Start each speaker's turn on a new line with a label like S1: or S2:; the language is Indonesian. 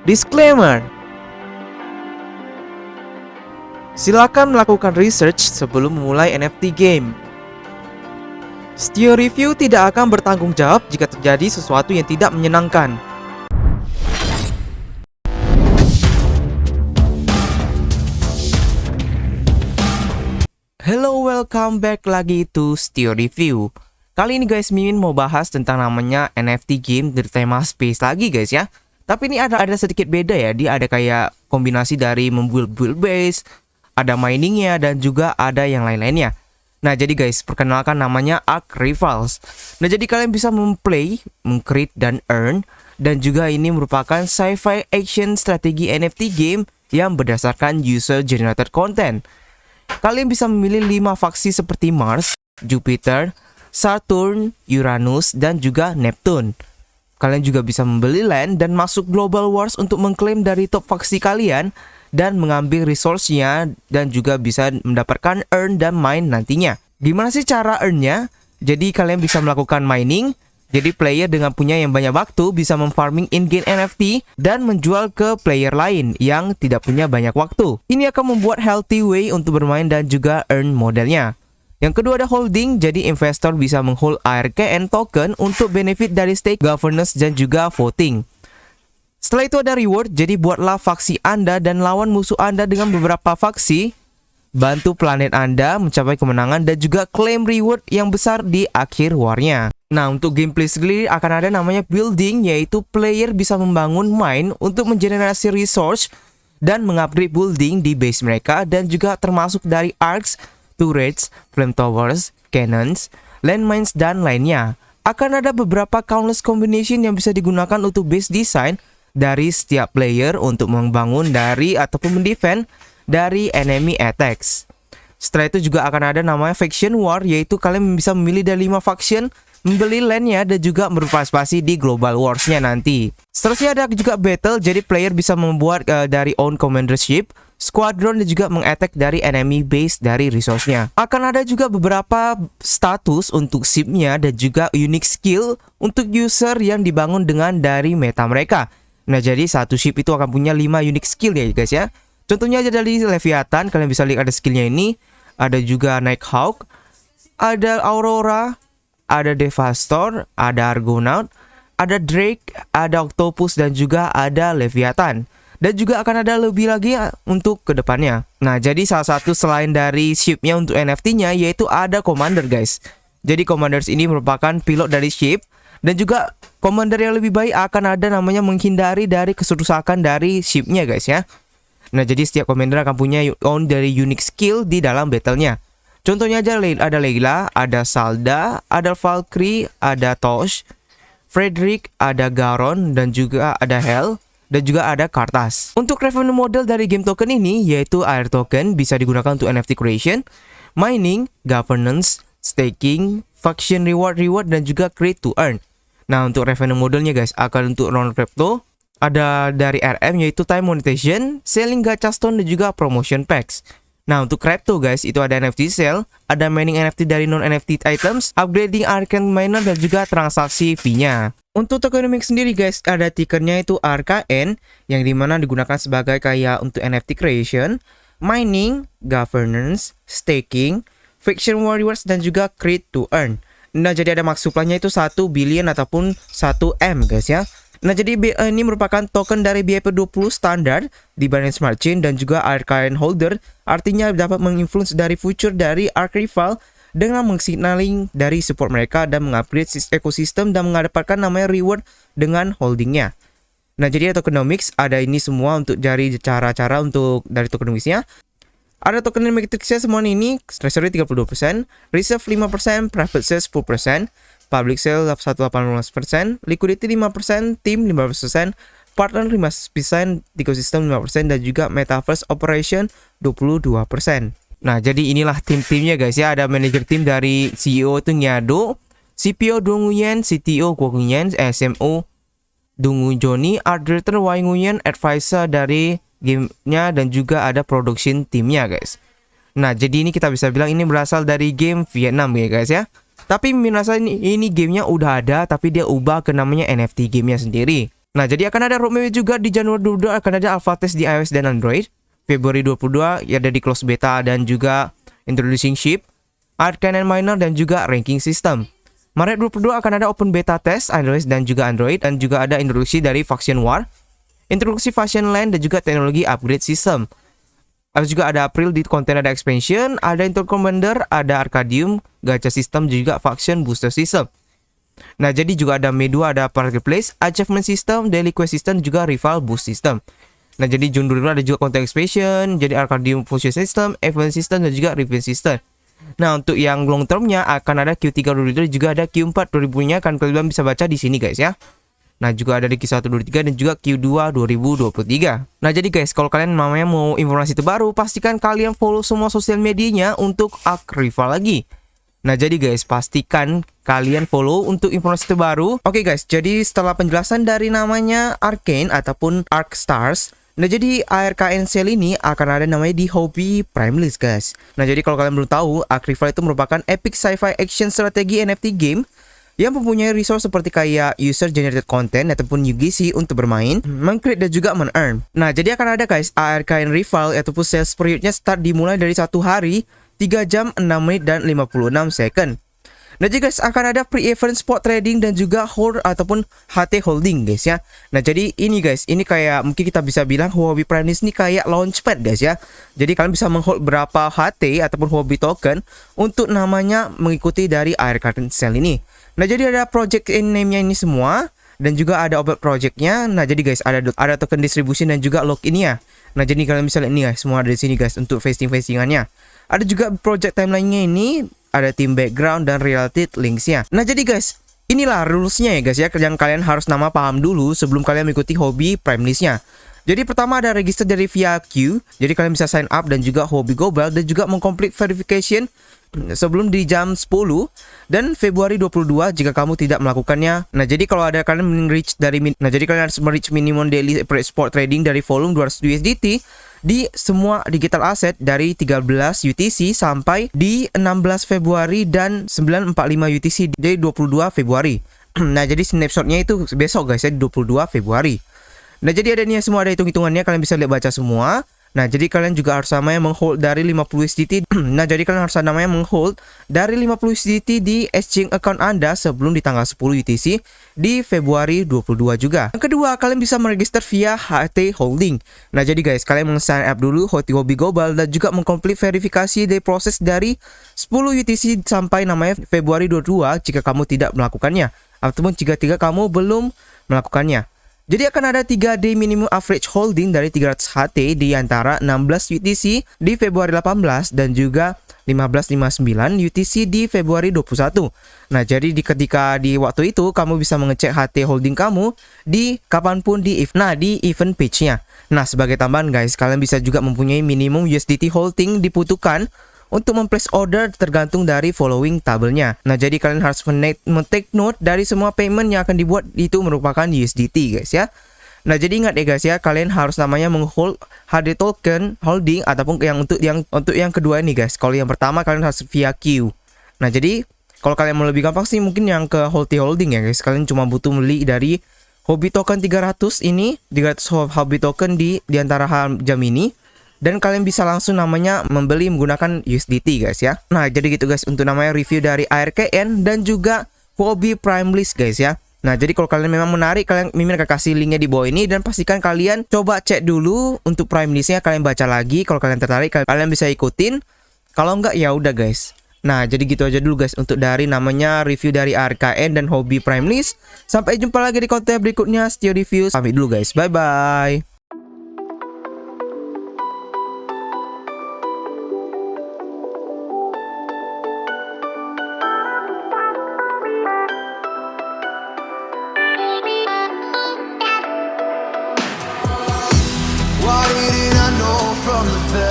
S1: Disclaimer: silakan melakukan research sebelum memulai NFT game. Stio Review tidak akan bertanggung jawab jika terjadi sesuatu yang tidak menyenangkan. Hello, welcome back lagi to Stio Review. Kali ini guys, Mimin mau bahas tentang namanya NFT game dari tema space lagi guys ya. Tapi ini ada sedikit beda ya. Dia ada kayak kombinasi dari membuild base, ada miningnya, dan juga ada yang lain-lainnya. Nah jadi guys, perkenalkan namanya Ark Rivals. Nah jadi kalian bisa memplay, mengcreate, dan earn. Dan juga ini merupakan sci-fi action strategi NFT game yang berdasarkan user generated content. Kalian bisa memilih 5 faksi seperti Mars, Jupiter, Saturn, Uranus, dan juga Neptune. Kalian juga bisa membeli land dan masuk Global Wars untuk mengklaim dari top faksi kalian dan mengambil resource-nya, dan juga bisa mendapatkan earn dan mine nantinya. Gimana sih cara earn-nya? Jadi kalian bisa melakukan mining. Jadi player dengan punya yang banyak waktu bisa memfarming in-game NFT dan menjual ke player lain yang tidak punya banyak waktu. Ini akan membuat healthy way untuk bermain dan juga earn modalnya. Yang kedua ada holding, jadi investor bisa menghold ARKN token untuk benefit dari stake, governance, dan juga voting. Setelah itu ada reward, jadi buatlah faksi Anda dan lawan musuh Anda dengan beberapa faksi. Bantu planet Anda mencapai kemenangan dan juga claim reward yang besar di akhir warnya. Nah untuk gameplay sendiri akan ada namanya building, yaitu player bisa membangun mine untuk mengenerasi resource dan mengupgrade building di base mereka, dan juga termasuk dari arcs, turrets, flame towers, cannons, landmines, dan lainnya. Akan ada beberapa countless combination yang bisa digunakan untuk base design dari setiap player untuk membangun dari ataupun mendefend dari enemy attacks. Setelah itu juga akan ada namanya faction war, yaitu kalian bisa memilih dari 5 faction, membeli landnya, dan juga berpartisipasi di global wars-nya nanti. Seterusnya ada juga battle, jadi player bisa membuat dari own commander ship, squadron, dan juga mengattack dari enemy base dari resource-nya. Akan ada juga beberapa status untuk ship-nya dan juga unique skill untuk user yang dibangun dengan dari meta mereka. Nah jadi satu ship itu akan punya 5 unique skill ya guys ya. Contohnya aja dari Leviathan, kalian bisa lihat ada skillnya ini. Ada juga Nighthawk, ada Aurora, ada Devastor, ada Argonaut, ada Drake, ada Octopus, dan juga ada Leviathan. Dan juga akan ada lebih lagi untuk kedepannya. Nah jadi salah satu selain dari ship-nya untuk NFT-nya yaitu ada Commander guys. Jadi Commanders ini merupakan pilot dari ship. Dan juga Commander yang lebih baik akan ada namanya menghindari dari keserusakan dari ship-nya guys ya. Nah jadi setiap Commander akan punya own dari unique skill di dalam battle-nya. Contohnya aja ada Layla, ada Salda, ada Valkyrie, ada Tosh, Frederick, ada Garon, dan juga ada Hel, dan juga ada Kartas. Untuk revenue model dari game token ini yaitu Air token bisa digunakan untuk NFT creation, mining, governance, staking, faction reward, dan juga create to earn. Nah untuk revenue modelnya guys akan untuk non crypto, ada dari RM yaitu time monetization, selling gacha stone, dan juga promotion packs. Nah untuk crypto guys itu ada NFT sale, ada mining NFT dari non NFT items, upgrading Arcane miner, dan juga transaksi fee-nya. Untuk tokenomics sendiri guys ada tickernya itu RKN yang dimana digunakan sebagai kayak untuk NFT creation, mining, governance, staking, faction warriors, dan juga create to earn. Nah jadi ada max supply-nya itu 1 billion ataupun 1 M guys ya. Nah jadi ini merupakan token dari BIP20 standar di Binance Smart Chain dan juga Arcane Holder, artinya dapat menginfluence dari future dari Ark Rival dengan mengsignaling dari support mereka dan mengupgrade ekosistem dan mendapatkan namanya reward dengan holdingnya. Nah jadi tokenomics ada ini semua untuk dari cara-cara untuk dari tokenomicsnya. Ada tokenomics-nya semua ini, treasury 32%, reserve 5%, private sale 10%, public sale 1,18%, liquidity 5%, team 15%, partner 5%, ecosystem 5%, dan juga metaverse operation 22%. Nah jadi inilah tim-timnya guys ya. Ada manager tim dari CEO itu Nyado, CPO Dong Nguyen, CTO Guo Nguyen, SMO Dungu Joni, art director Wai Nguyen, advisor dari gamenya, dan juga ada production timnya guys. Nah jadi ini kita bisa bilang ini berasal dari game Vietnam ya guys ya. Tapi merasa ini gamenya udah ada, tapi dia ubah ke namanya NFT gamenya sendiri. Nah, jadi akan ada roadmap juga di Januari 22 akan ada alpha test di iOS dan Android. Februari 22 ya ada di close beta dan juga introducing ship, Arcane and Miner dan juga ranking system. Maret 22 akan ada open beta test iOS dan juga Android dan juga ada introduksi dari Faction War, introduksi Faction Land dan juga teknologi upgrade system. Ada juga ada April di konten ada expansion, ada Intel Commander, ada Arcadium, gacha system juga Faction booster system. Nah, jadi juga ada Mei 2 ada Marketplace, Achievement System, Daily Quest System, juga Rival Boost System. Nah, jadi June 2022 ada juga Content Expansion, jadi Arcadium Fusion System, Event System, dan juga Revenge System. Nah, untuk yang long termnya akan ada Q3 2023 juga ada Q4 2000-nya kan kalian bisa baca di sini guys ya. Nah, juga ada di Q1 2023 dan juga Q2 2023. Nah, jadi guys, kalau kalian namanya mau informasi terbaru, pastikan kalian follow semua sosial medianya untuk Arc Rival lagi. Nah, jadi guys, pastikan kalian follow untuk informasi terbaru. Oke guys, jadi setelah penjelasan dari namanya Arcane ataupun Arc Stars, nah jadi ARKN Sale ini akan ada namanya di Hobby Prime List guys. Nah, jadi kalau kalian belum tahu, Arc Rival itu merupakan epic sci-fi action strategi NFT game yang mempunyai resource seperti kayak user generated content ataupun UGC untuk bermain, meng-create dan juga men-earn. Nah, jadi akan ada guys ARKN Rival ataupun sales periodnya start dimulai dari 1 hari, 3 jam, 6 menit, dan 56 second. Nah, jadi guys akan ada pre-event spot trading dan juga hold ataupun HT holding guys ya. Nah, jadi ini guys, ini kayak mungkin kita bisa bilang Hobby Prime List ini kayak launchpad guys ya. Jadi kalian bisa menghold berapa HT ataupun Hobby token untuk namanya mengikuti dari ARKN Sale ini. Nah, jadi ada project name-nya ini semua dan juga ada objek projectnya. Nah, jadi guys ada token distribution dan juga login-nya. Nah, jadi kalian bisa lihat nih guys, semua ada di sini guys untuk facing-facingannya. Ada juga project timeline-nya ini, ada team background dan related links-nya. Nah, jadi guys, inilah rules-nya ya guys ya, yang kalian harus paham dulu sebelum kalian mengikuti Hobby Prime List-nya. Jadi pertama ada register dari via Q. Jadi kalian bisa sign up dan juga Hobby Global dan juga mengcomplete verification sebelum di jam 10 dan Februari 22 jika kamu tidak melakukannya. Nah, jadi kalau ada kalian reach dari jadi kalian harus reach minimum daily spot trading dari volume 200 USDT di semua digital asset dari 13 UTC sampai di 16 Februari dan 945 UTC dari 22 Februari. Nah, jadi snapshotnya itu besok guys ya, di 22 Februari. Nah, jadi ada nih semua, ada hitung-hitungannya, kalian bisa lihat baca semua. Nah, jadi kalian juga harus namanya menghold dari 50 USDT. Nah, jadi kalian harus namanya menghold dari 50 USDT di exchange account Anda sebelum di tanggal 10 UTC di Februari 22 juga. Yang kedua, kalian bisa meregister via HT Holding. Nah, jadi guys, kalian sign up dulu Hobby Global dan juga mengkomplit verifikasi dari proses dari 10 UTC sampai namanya Februari 22 jika kamu tidak melakukannya. Ataupun jika kamu belum melakukannya. Jadi akan ada 3 day minimum average holding dari 300 HT di antara 16 UTC di Februari 18 dan juga 1559 UTC di Februari 21. Nah, jadi ketika di waktu itu kamu bisa mengecek HT holding kamu di kapanpun di event page-nya. Nah, sebagai tambahan guys, kalian bisa juga mempunyai minimum USDT holding dibutuhkan untuk memplace order tergantung dari following tabelnya. Nah, jadi kalian harus men-take note dari semua payment yang akan dibuat itu merupakan USDT guys ya. Nah, jadi ingat ya guys ya, kalian harus namanya menghold HD token holding ataupun untuk yang kedua ini guys. Kalau yang pertama kalian harus via Q. Nah, jadi kalau kalian mau lebih gampang sih mungkin yang ke HT holding ya guys. Kalian cuma butuh beli dari Hobby token 300 ini, 300 Hobby token di antara jam ini. Dan kalian bisa langsung namanya membeli menggunakan USDT guys ya. Nah, jadi gitu guys untuk namanya review dari ARKN dan juga Hobby Prime List guys ya. Nah, jadi kalau kalian memang menarik, Mimin akan kasih linknya di bawah ini. Dan pastikan kalian coba cek dulu untuk Prime Listnya, kalian baca lagi. Kalau kalian tertarik, kalian bisa ikutin. Kalau enggak ya udah guys. Nah, jadi gitu aja dulu guys untuk dari namanya review dari ARKN dan Hobby Prime List. Sampai jumpa lagi di konten berikutnya. Stay review. Pamit dulu guys. Bye bye.
S2: Why didn't I know from the